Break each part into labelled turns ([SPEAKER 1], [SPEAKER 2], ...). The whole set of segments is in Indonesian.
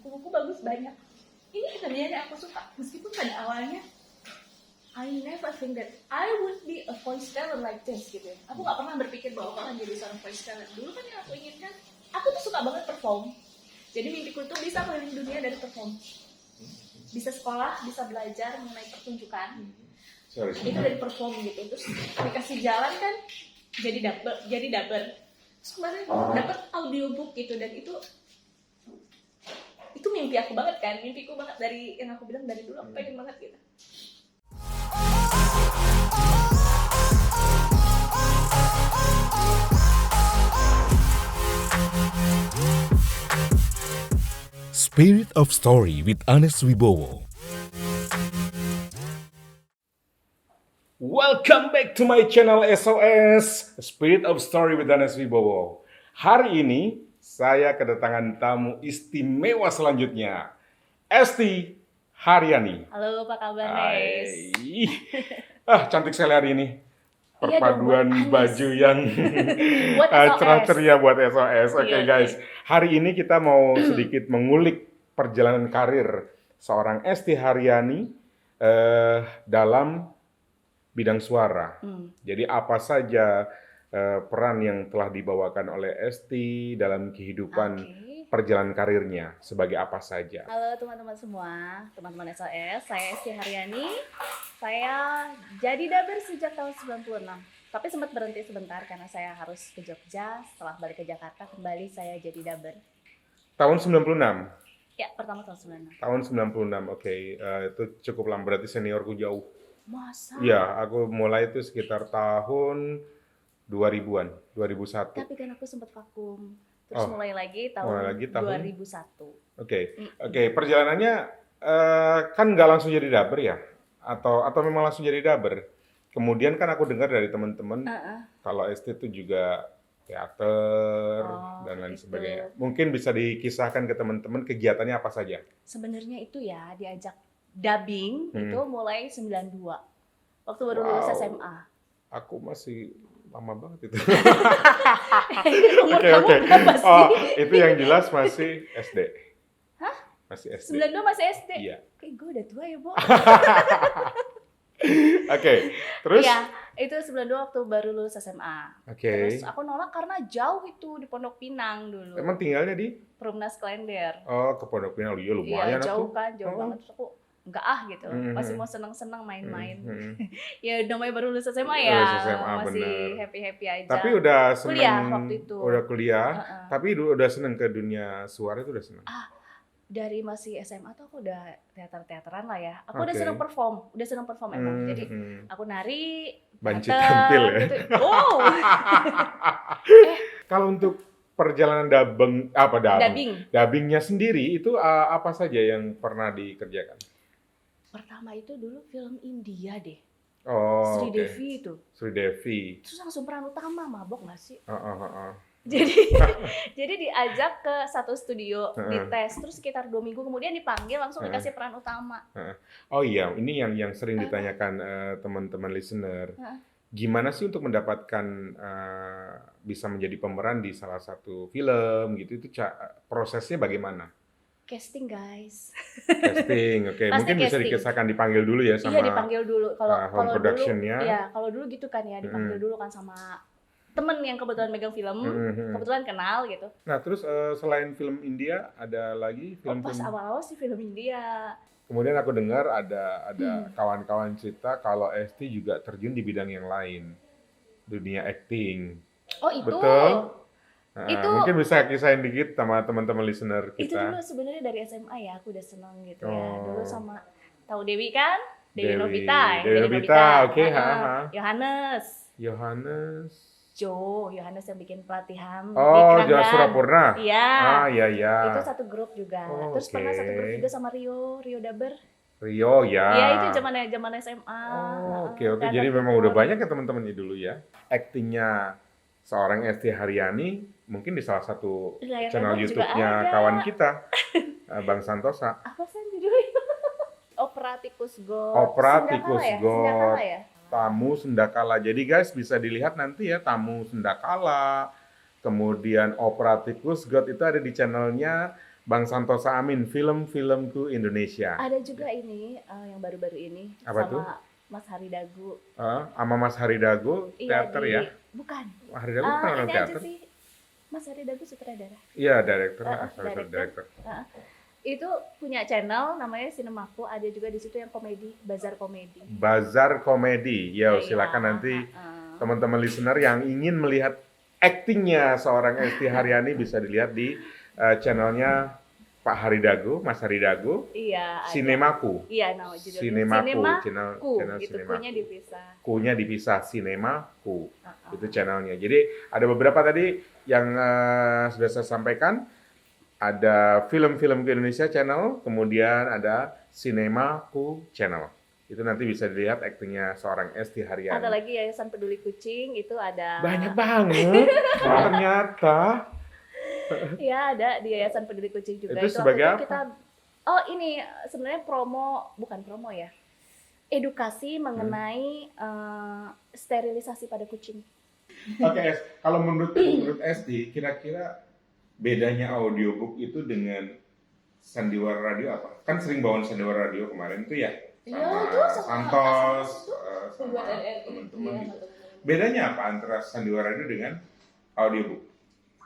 [SPEAKER 1] buku-buku bagus banyak. Ini sebenarnya yang aku suka, meskipun pada awalnya I never think that I would be a voice talent like this gitu ya. Aku gak pernah berpikir bahwa aku akan jadi seorang voice talent. Dulu kan yang aku inginkan, aku tuh suka banget perform. Jadi mimpiku tuh bisa keliling dunia dari perform. Bisa sekolah, bisa belajar mengenai pertunjukan. Itu dari perform gitu. Terus dikasih jalan kan jadi dubber. Terus kemarin dapat audiobook gitu, dan itu mimpi aku banget kan, mimpiku banget dari yang aku bilang dari dulu, aku pengen banget gitu.
[SPEAKER 2] Spirit of Story with Anes Wibowo. Welcome back to my channel SOS Spirit of Story with Anes Wibowo. Hari ini saya kedatangan tamu istimewa selanjutnya, Esti Haryani.
[SPEAKER 1] Halo, apa kabar, Nes?
[SPEAKER 2] Cantik sekali hari ini.
[SPEAKER 1] Iya
[SPEAKER 2] Perpaduan
[SPEAKER 1] dong,
[SPEAKER 2] baju yang
[SPEAKER 1] buat SOS.
[SPEAKER 2] cerah ceria buat SOS. Oke,
[SPEAKER 1] Iya,
[SPEAKER 2] guys, hari ini kita mau sedikit mengulik perjalanan karir seorang Esti Haryani dalam bidang suara. Jadi apa saja peran yang telah dibawakan oleh Esti dalam kehidupan perjalanan karirnya, sebagai apa saja.
[SPEAKER 1] Halo teman-teman semua, teman-teman SOS, saya Esti Haryani. Saya jadi dubber sejak tahun 96. Tapi sempat berhenti sebentar karena saya harus ke Jogja. Setelah balik ke Jakarta, kembali saya jadi dubber.
[SPEAKER 2] Tahun 96?
[SPEAKER 1] Ya, pertama tahun 96.
[SPEAKER 2] Tahun 96, oke. Itu cukup lama, berarti seniorku jauh.
[SPEAKER 1] Masa?
[SPEAKER 2] Iya, aku mulai itu sekitar tahun 2000-an, 2001.
[SPEAKER 1] Tapi kan aku sempat vakum. Terus mulai lagi tahun 2001.
[SPEAKER 2] Oke, perjalanannya kan nggak langsung jadi dubber ya? Atau memang langsung jadi dubber? Kemudian kan aku dengar dari teman-teman kalau Esti itu juga teater dan lain sebagainya. Mungkin bisa dikisahkan ke teman-teman kegiatannya apa saja?
[SPEAKER 1] Sebenarnya itu ya diajak dubbing itu mulai 92. Waktu baru lulus SMA.
[SPEAKER 2] Aku masih lama banget itu.
[SPEAKER 1] Umur
[SPEAKER 2] Oke.
[SPEAKER 1] kamu berapa sih?
[SPEAKER 2] Oh, itu yang jelas masih SD.
[SPEAKER 1] Hah?
[SPEAKER 2] Masih SD.
[SPEAKER 1] 92 masih SD?
[SPEAKER 2] Iya.
[SPEAKER 1] Kayak gue udah tua ya, Bo.
[SPEAKER 2] Oke, terus?
[SPEAKER 1] Iya, itu 92 waktu baru lulus SMA.
[SPEAKER 2] Oke.
[SPEAKER 1] Terus aku nolak karena jauh itu di Pondok Pinang dulu.
[SPEAKER 2] Emang tinggalnya di?
[SPEAKER 1] Perumnas Klender.
[SPEAKER 2] Oh, ke Pondok Pinang. Iya, lumayan
[SPEAKER 1] Iya, jauh
[SPEAKER 2] aku.
[SPEAKER 1] kan, jauh banget. Terus aku enggak gitu. Masih mau seneng-seneng main-main. Ya namanya baru lulus SMA ya.
[SPEAKER 2] Lulus SMA,
[SPEAKER 1] masih
[SPEAKER 2] bener.
[SPEAKER 1] happy-happy aja.
[SPEAKER 2] Tapi udah seneng.
[SPEAKER 1] Kuliah waktu itu.
[SPEAKER 2] Udah kuliah. Tapi udah seneng ke dunia suara itu udah seneng.
[SPEAKER 1] Dari masih SMA tuh aku udah teater-teateran lah ya. Aku udah seneng perform, emang. Jadi aku nari,
[SPEAKER 2] banci
[SPEAKER 1] teater,
[SPEAKER 2] tampil ya.
[SPEAKER 1] gitu. Wow.
[SPEAKER 2] Kalau untuk perjalanan dubbingnya sendiri itu apa saja yang pernah dikerjakan?
[SPEAKER 1] Pertama itu dulu film India deh.
[SPEAKER 2] Oh,
[SPEAKER 1] Sri Devi itu.
[SPEAKER 2] Sri Devi.
[SPEAKER 1] Terus langsung peran utama, mabok gak sih?
[SPEAKER 2] Jadi
[SPEAKER 1] Jadi diajak ke satu studio, dites, terus sekitar 2 minggu kemudian dipanggil langsung dikasih peran utama.
[SPEAKER 2] Oh iya, ini yang sering ditanyakan teman-teman listener. Gimana sih untuk mendapatkan bisa menjadi pemeran di salah satu film gitu? Itu prosesnya bagaimana?
[SPEAKER 1] Casting, guys.
[SPEAKER 2] Casting, oke. Mungkin bisa dikisahkan dipanggil dulu ya sama.
[SPEAKER 1] Iya, dipanggil dulu. Kalau
[SPEAKER 2] production-nya.
[SPEAKER 1] Iya, kalau dulu gitu kan ya, dipanggil dulu kan sama temen yang kebetulan megang film, kebetulan kenal gitu.
[SPEAKER 2] Nah, terus selain film India ada lagi film-film?
[SPEAKER 1] Pas awal-awal sih film India.
[SPEAKER 2] Kemudian aku dengar ada kawan-kawan cerita kalau Esti juga terjun di bidang yang lain, dunia acting.
[SPEAKER 1] Oh itu?
[SPEAKER 2] Betul?
[SPEAKER 1] Itu
[SPEAKER 2] mungkin bisa kisahin dikit sama teman-teman listener kita.
[SPEAKER 1] Itu dulu sebenarnya dari SMA ya, aku udah seneng gitu ya. Dulu sama, tahu Dewi kan? Dewi Nobita.
[SPEAKER 2] Dewi Nobita, oke.
[SPEAKER 1] Yohanes yang bikin pelatihan di
[SPEAKER 2] Oh,
[SPEAKER 1] Kenangan.
[SPEAKER 2] Surapurna.
[SPEAKER 1] Iya.
[SPEAKER 2] Iya.
[SPEAKER 1] Itu satu grup juga. Terus pernah satu grup juga sama Rio Dubber.
[SPEAKER 2] Rio ya.
[SPEAKER 1] Iya, itu zaman SMA.
[SPEAKER 2] Oke. Jadi memang udah banyak ya teman-temannya dulu ya. Aktingnya seorang Esti Haryani mungkin di salah satu channel YouTube-nya kawan kita, Bang Santosa.
[SPEAKER 1] Apa sih judulnya? Opera Tikus God.
[SPEAKER 2] Opera Tikus God.
[SPEAKER 1] Ya?
[SPEAKER 2] Tamu Sendakala. Jadi guys bisa dilihat nanti ya, Tamu Sendakala. Kemudian Opera Tikus God itu ada di channelnya Bang Santosa Amin, film-filmku Indonesia.
[SPEAKER 1] Ada juga ini yang baru-baru ini
[SPEAKER 2] Apa
[SPEAKER 1] sama
[SPEAKER 2] tuh?
[SPEAKER 1] Mas Hari Dagu.
[SPEAKER 2] Sama Mas Hari Dago,
[SPEAKER 1] Iya
[SPEAKER 2] teater
[SPEAKER 1] di
[SPEAKER 2] ya?
[SPEAKER 1] bukan.
[SPEAKER 2] Mas Hari Dago bukan orang
[SPEAKER 1] Ini aja
[SPEAKER 2] teater?
[SPEAKER 1] sih Mas Hari Dagu sutradara.
[SPEAKER 2] Iya, director,
[SPEAKER 1] Director.
[SPEAKER 2] director.
[SPEAKER 1] Itu punya channel namanya Sinemaku, ada juga di situ yang komedi, Bazar Komedi.
[SPEAKER 2] Bazar Komedi. Yo,
[SPEAKER 1] Iya,
[SPEAKER 2] silakan nanti teman-teman listener yang ingin melihat aktingnya seorang Esti Haryani bisa dilihat di channelnya Pak Hari Dago, Mas Hari Dago.
[SPEAKER 1] Iya, ada.
[SPEAKER 2] Sinemaku.
[SPEAKER 1] Iya, nama judulnya
[SPEAKER 2] Sinemaku, channel
[SPEAKER 1] itu
[SPEAKER 2] Sinemaku.
[SPEAKER 1] kunya dipisah.
[SPEAKER 2] Ku-nya dipisah, Sinemaku. Itu channelnya. Jadi ada beberapa tadi yang sudah saya sampaikan. Ada film-film ke Indonesia channel, kemudian ada Sinemaku channel. Itu nanti bisa dilihat aktingnya seorang Esti Haryani.
[SPEAKER 1] Ada lagi Yayasan Peduli Kucing, itu ada.
[SPEAKER 2] Banyak banget. Ternyata.
[SPEAKER 1] Iya, ada di Yayasan Peduli Kucing juga.
[SPEAKER 2] Itu sebagai
[SPEAKER 1] waktu itu
[SPEAKER 2] apa?
[SPEAKER 1] Oh, ini sebenarnya bukan promo ya. Edukasi mengenai sterilisasi pada kucing.
[SPEAKER 2] Oke, kalau menurut Esti, kira-kira bedanya audiobook itu dengan sandiwara radio apa? Kan sering bawain sandiwara radio kemarin tuh ya, sama Santos, sama teman-teman gitu. Bedanya apa antara sandiwara radio dengan audiobook?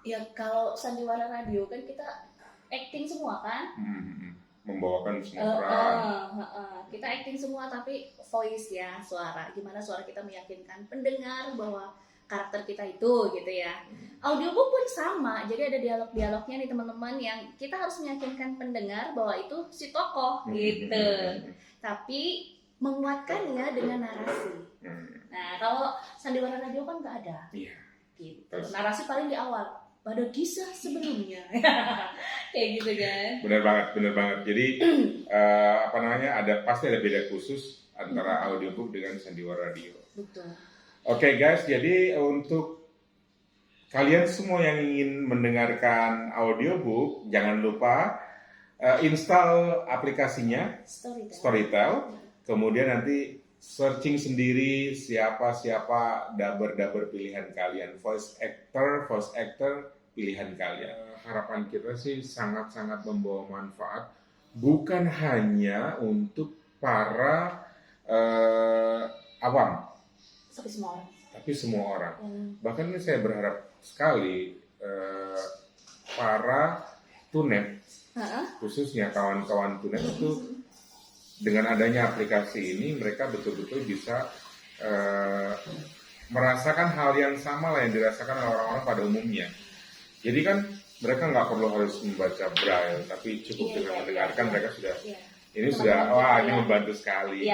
[SPEAKER 1] Ya kalau sandiwara radio kan kita acting semua kan?
[SPEAKER 2] Membawakan semua peran.
[SPEAKER 1] Kita acting semua tapi voice ya, suara. Gimana suara kita meyakinkan pendengar bahwa karakter kita itu gitu ya. Audiobook pun sama, jadi ada dialog-dialognya nih teman-teman yang kita harus meyakinkan pendengar bahwa itu si tokoh gitu. Tapi menguatkannya dengan narasi. Nah kalau sandiwara radio kan nggak ada.
[SPEAKER 2] Iya.
[SPEAKER 1] Gitu. Narasi paling di awal. Pada kisah sebelumnya. Kayak gitu kan.
[SPEAKER 2] Benar banget. Jadi pasti ada beda khusus antara audiobook dengan sandiwara radio.
[SPEAKER 1] Betul.
[SPEAKER 2] Oke guys, jadi untuk kalian semua yang ingin mendengarkan audiobook, jangan lupa install aplikasinya Storytel. Kemudian nanti searching sendiri siapa daber pilihan kalian, voice actor pilihan kalian. Harapan kita sih sangat-sangat membawa manfaat, bukan hanya untuk para awam, tapi semua orang. Bahkan ini saya berharap sekali para tunet, khususnya kawan-kawan tunet itu dengan adanya aplikasi ini mereka betul-betul bisa merasakan hal yang sama lah yang dirasakan oleh orang-orang pada umumnya. Jadi kan mereka nggak perlu harus membaca braille, tapi cukup dengan mendengarkan mereka sudah ini membantu sekali.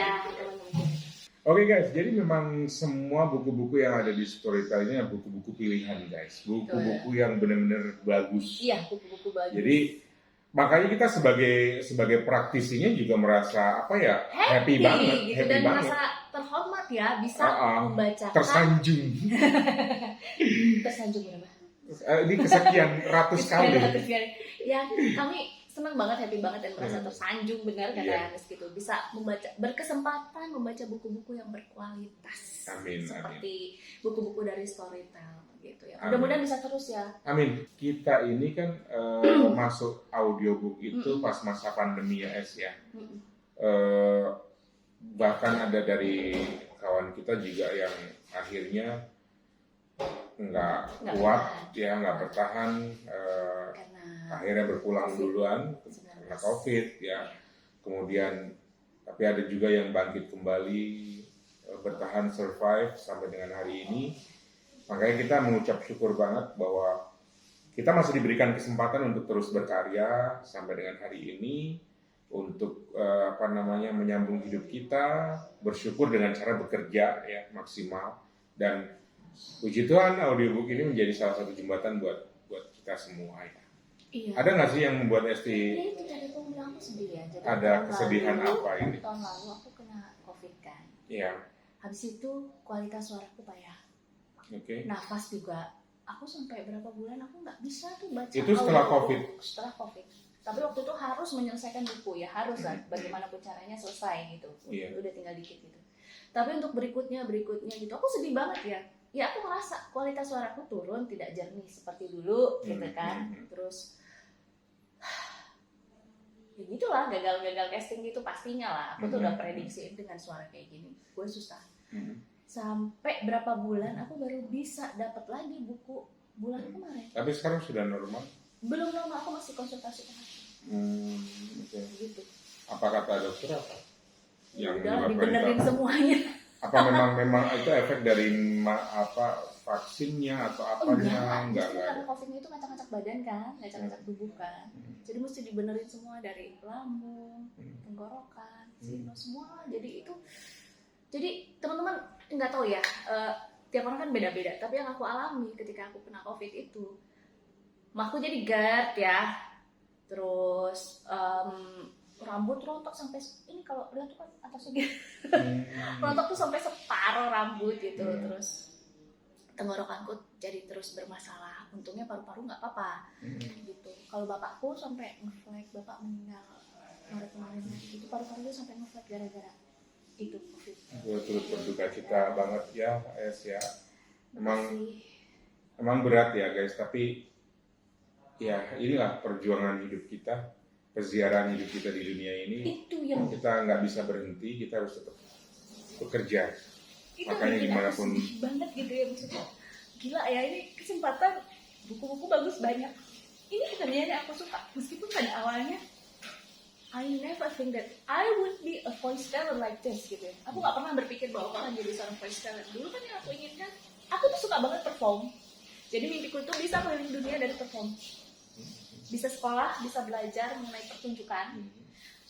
[SPEAKER 2] Oke guys, jadi memang semua buku-buku yang ada di Storytel ini adalah buku-buku pilihan guys, buku-buku yang benar-benar bagus.
[SPEAKER 1] Iya, buku-buku bagus.
[SPEAKER 2] Jadi makanya kita sebagai praktisinya juga merasa happy banget,
[SPEAKER 1] gitu, dan merasa terhormat ya bisa membacakan.
[SPEAKER 2] Tersanjung
[SPEAKER 1] berapa?
[SPEAKER 2] Ini kesekian ratus kali.
[SPEAKER 1] Ya, kami senang banget, happy banget dan merasa tersanjung, benar kata Ernest gitu. Bisa berkesempatan membaca buku-buku yang berkualitas.
[SPEAKER 2] Amin.
[SPEAKER 1] Seperti buku-buku dari Storytel gitu ya. Mudah-mudahan bisa terus ya.
[SPEAKER 2] Amin. Kita ini kan masuk audiobook itu pas masa pandemi ya Es ya. Bahkan ada dari kawan kita juga yang akhirnya nggak kuat ya, nggak bertahan, akhirnya berpulang duluan karena COVID ya. Kemudian tapi ada juga yang bangkit kembali, bertahan survive sampai dengan hari ini. Makanya kita mengucap syukur banget bahwa kita masih diberikan kesempatan untuk terus berkarya sampai dengan hari ini, untuk menyambung hidup kita, bersyukur dengan cara bekerja ya maksimal, dan puji Tuhan audiobook ini menjadi salah satu jembatan buat kita semua ya.
[SPEAKER 1] Iya.
[SPEAKER 2] Ada nggak sih yang membuat Esti?
[SPEAKER 1] Itu tadi aku bilang aku sedih ya. Jadi
[SPEAKER 2] ada kesedihan apa ini?
[SPEAKER 1] Tahun lalu aku kena COVID kan.
[SPEAKER 2] Iya.
[SPEAKER 1] Habis itu kualitas suaraku payah.
[SPEAKER 2] Oke.
[SPEAKER 1] Nafas juga. Aku sampai berapa bulan aku nggak bisa tuh baca.
[SPEAKER 2] Itu setelah COVID.
[SPEAKER 1] Setelah COVID. Tapi waktu itu harus menyelesaikan buku ya, harus lah. Bagaimanapun caranya selesai gitu.
[SPEAKER 2] Iya.
[SPEAKER 1] Udah tinggal dikit gitu. Tapi untuk berikutnya gitu, aku sedih banget ya. Ya aku merasa kualitas suaraku turun, tidak jernih seperti dulu gitu kan. Terus ya gitulah, gagal casting gitu pastinya lah. Aku tuh udah prediksi dengan suara kayak gini gue susah. Sampai berapa bulan aku baru bisa dapat lagi buku bulan kemarin.
[SPEAKER 2] Tapi sekarang sudah normal?
[SPEAKER 1] Belum lama, aku masih konsultasi ke hakim.
[SPEAKER 2] Okay.
[SPEAKER 1] Gitu.
[SPEAKER 2] Apa kata dokter apa? Yang
[SPEAKER 1] udah dibenerin semuanya.
[SPEAKER 2] Apa memang itu efek dari vaksinnya atau apanya? Enggak.
[SPEAKER 1] Karena COVID itu ngacak-ngacak badan kan, ngacak-ngacak tubuh kan. Jadi mesti dibenerin semua dari lambung, tenggorokan, sinus semua. Jadi teman-teman nggak tahu ya, tiap orang kan beda-beda. Tapi yang aku alami ketika aku kena COVID itu, aku jadi GERD ya, terus rambut rontok sampai ini, kalau lihat tuh kan atasnya gitu. Rontok tuh sampai separuh rambut gitu. Terus tenggorokanku jadi terus bermasalah. Untungnya paru-paru nggak apa-apa gitu. Kalau bapakku sampai ngeflag, bapak meninggal Maret kemarin gitu, paru-parunya sampai ngeflag gara-gara itu COVID.
[SPEAKER 2] Gue turut berduka cita banget ya, Es ya. Emang berat ya guys, tapi ya inilah perjuangan hidup kita, perziarahan hidup kita di dunia ini.
[SPEAKER 1] Itu yang
[SPEAKER 2] kita nggak bisa berhenti, kita harus tetap bekerja.
[SPEAKER 1] itu
[SPEAKER 2] Makanya dimanapun
[SPEAKER 1] banget gitu ya, maksudnya gila ya, ini kesempatan, buku-buku bagus banyak. Ini sebenarnya aku suka, meskipun pada awalnya I never think that I would be a voice talent like this gitu ya. Aku nggak pernah berpikir bahwa aku akan jadi seorang voice talent. Dulu kan yang aku inginkan, aku tuh suka banget perform. Jadi mimpiku tuh bisa keliling dunia dari perform. Bisa sekolah, bisa belajar mengenai pertunjukan.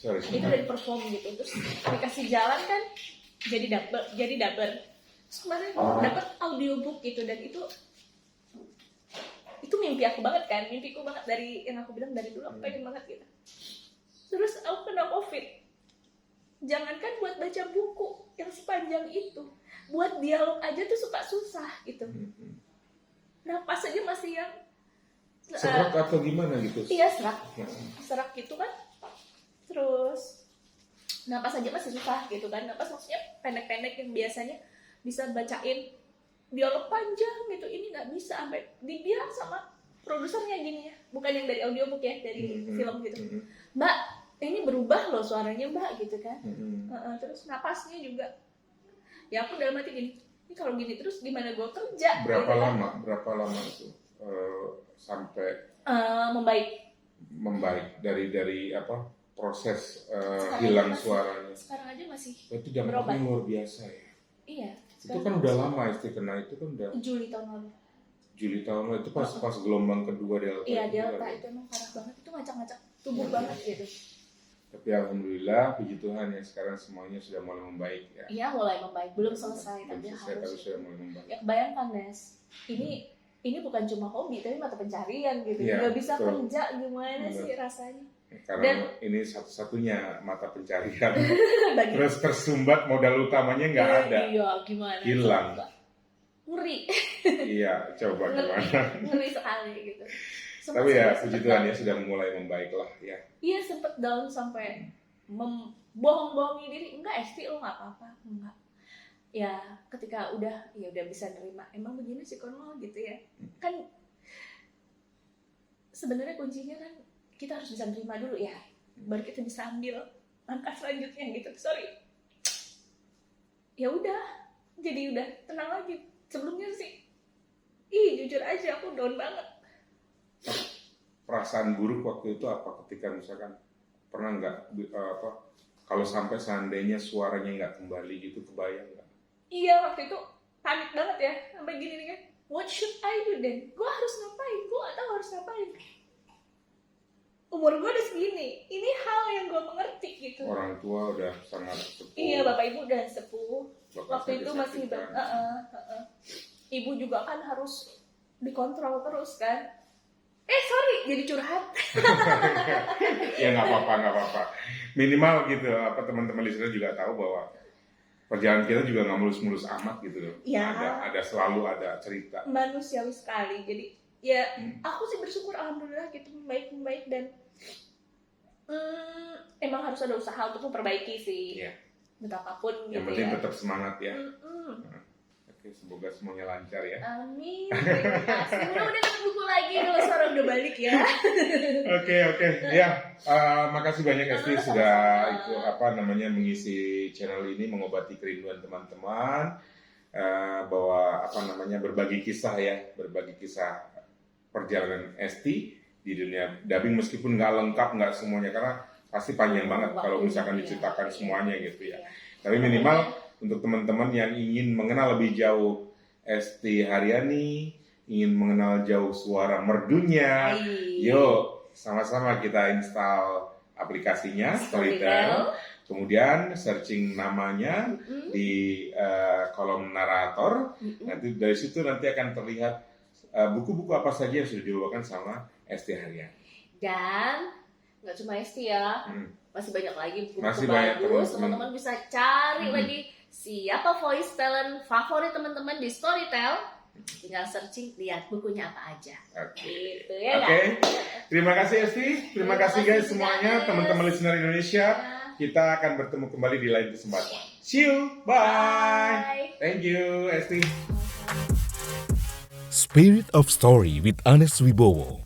[SPEAKER 1] Itu dari perform gitu. Terus dikasih jalan kan, jadi dubber. Terus kemarin dapat audiobook gitu, dan itu mimpi aku banget kan, mimpiku banget dari yang aku bilang dari dulu, aku pengen banget gitu. Terus aku kena COVID. Jangankan buat baca buku yang sepanjang itu, buat dialog aja tuh suka susah gitu. Napas aja masih yang
[SPEAKER 2] serak atau gimana gitu?
[SPEAKER 1] Iya, serak gitu kan. Terus napas aja masih susah gitu kan. Napas maksudnya pendek-pendek yang biasanya bisa bacain dialog panjang gitu, ini nggak bisa. Sampai dibilang sama produsernya gini ya, bukan yang dari audiobook ya, dari film gitu, Mbak ini berubah loh suaranya Mbak gitu kan. Terus napasnya juga ya, aku dalam hati gini, ini kalau gini terus gimana gue kerja.
[SPEAKER 2] Berapa
[SPEAKER 1] gitu
[SPEAKER 2] lama itu sampai
[SPEAKER 1] membaik
[SPEAKER 2] dari apa proses hilang suaranya?
[SPEAKER 1] Sekarang aja masih
[SPEAKER 2] itu dampaknya luar biasa ya.
[SPEAKER 1] Iya,
[SPEAKER 2] itu kan udah lama kena, itu kan udah
[SPEAKER 1] Juli tahun lalu
[SPEAKER 2] itu pas gelombang kedua Delta.
[SPEAKER 1] Iya, Delta itu emang parah banget, itu ngacak-ngacak tubuh banget gitu.
[SPEAKER 2] Tapi alhamdulillah, puji Tuhan ya, sekarang semuanya sudah mulai membaik ya.
[SPEAKER 1] Iya, mulai membaik, belum selesai tapi
[SPEAKER 2] sudah mulai membaik.
[SPEAKER 1] Ya bayangkan Nes, ini bukan cuma hobi tapi mata pencarian gitu. Nggak bisa kerja, gimana sih rasanya?
[SPEAKER 2] Karena ini satu-satunya mata pencarian. Terus tersumbat, modal utamanya nggak ada.
[SPEAKER 1] Iya, gimana?
[SPEAKER 2] Hilang.
[SPEAKER 1] Ngeri.
[SPEAKER 2] Iya, coba gimana?
[SPEAKER 1] Ngeri sekali gitu.
[SPEAKER 2] Tapi ya, puji Tuhan ya, sudah mulai membaik lah ya.
[SPEAKER 1] Iya, sempet down sampai bohong-bohongin diri. Enggak, Esti lo nggak apa-apa, enggak. Ya, ketika udah bisa nerima. Emang begini sih lo gitu ya. Kan sebenarnya kuncinya kan kita harus bisa nerima dulu ya, baru kita bisa ambil langkah selanjutnya gitu. Sorry. Ya udah, jadi udah tenang lagi. Sebelumnya sih, jujur aja aku down banget.
[SPEAKER 2] Perasaan buruk waktu itu apa ketika misalkan pernah nggak kalau sampai seandainya suaranya nggak kembali gitu, kebayang nggak?
[SPEAKER 1] Iya, waktu itu panik banget ya, sampai gini nih kan, what should I do then? Gue harus ngapain? Gue gak tahu harus ngapain. Umur gue udah segini, ini hal yang gue mengerti gitu.
[SPEAKER 2] Orang tua udah sangat sepuh.
[SPEAKER 1] Iya, bapak ibu udah sepuh.
[SPEAKER 2] Bapak
[SPEAKER 1] waktu itu masih ibu juga kan harus dikontrol terus kan. Sorry, jadi curhat.
[SPEAKER 2] Ya nggak apa-apa. Minimal gitu, teman-teman listener juga tahu bahwa perjalanan kita juga nggak mulus-mulus amat gitu loh.
[SPEAKER 1] Ya.
[SPEAKER 2] Ada selalu ada cerita.
[SPEAKER 1] Manusiawi sekali. Jadi ya aku sih bersyukur alhamdulillah gitu, membaik dan emang harus ada usaha untuk memperbaiki sih.
[SPEAKER 2] Iya.
[SPEAKER 1] Betapapun gitu.
[SPEAKER 2] Yang penting tetap semangat ya.
[SPEAKER 1] Oke.
[SPEAKER 2] Oke, semoga semuanya lancar ya.
[SPEAKER 1] Amin. Terima kasih. Mudah-mudahan dapat buku lagi kalau sekarang udah balik ya.
[SPEAKER 2] Oke. Ya, makasih banyak Esti sudah
[SPEAKER 1] Sama-sama.
[SPEAKER 2] mengisi channel ini, mengobati kerinduan teman-teman, bahwa berbagi kisah perjalanan Esti di dunia dubbing, meskipun nggak lengkap, nggak semuanya, karena pasti panjang banget kalau misalkan diceritakan semuanya gitu ya. Tapi minimal untuk teman-teman yang ingin mengenal lebih jauh Esti Haryani, ingin mengenal jauh suara merdunya, yuk sama-sama kita install aplikasinya Storytel, kemudian searching namanya di kolom narator. Nanti dari situ akan terlihat buku-buku apa saja yang sudah dibawakan sama Esti Haryani.
[SPEAKER 1] Dan nggak cuma Esti ya, masih banyak lagi
[SPEAKER 2] Masih
[SPEAKER 1] buku
[SPEAKER 2] banyak
[SPEAKER 1] bagus.
[SPEAKER 2] teman-teman.
[SPEAKER 1] Teman-teman bisa cari lagi siapa voice talent favorit teman-teman di Storytel. Tinggal searching, lihat bukunya apa aja. Gitu ya.
[SPEAKER 2] Oke. Terima kasih Esti, terima kasih guys semuanya,
[SPEAKER 1] guys.
[SPEAKER 2] teman-teman listener Indonesia. Kita akan bertemu kembali di lain kesempatan. See you, bye. Thank you Esti.
[SPEAKER 3] Spirit of Story with Anes Wibowo.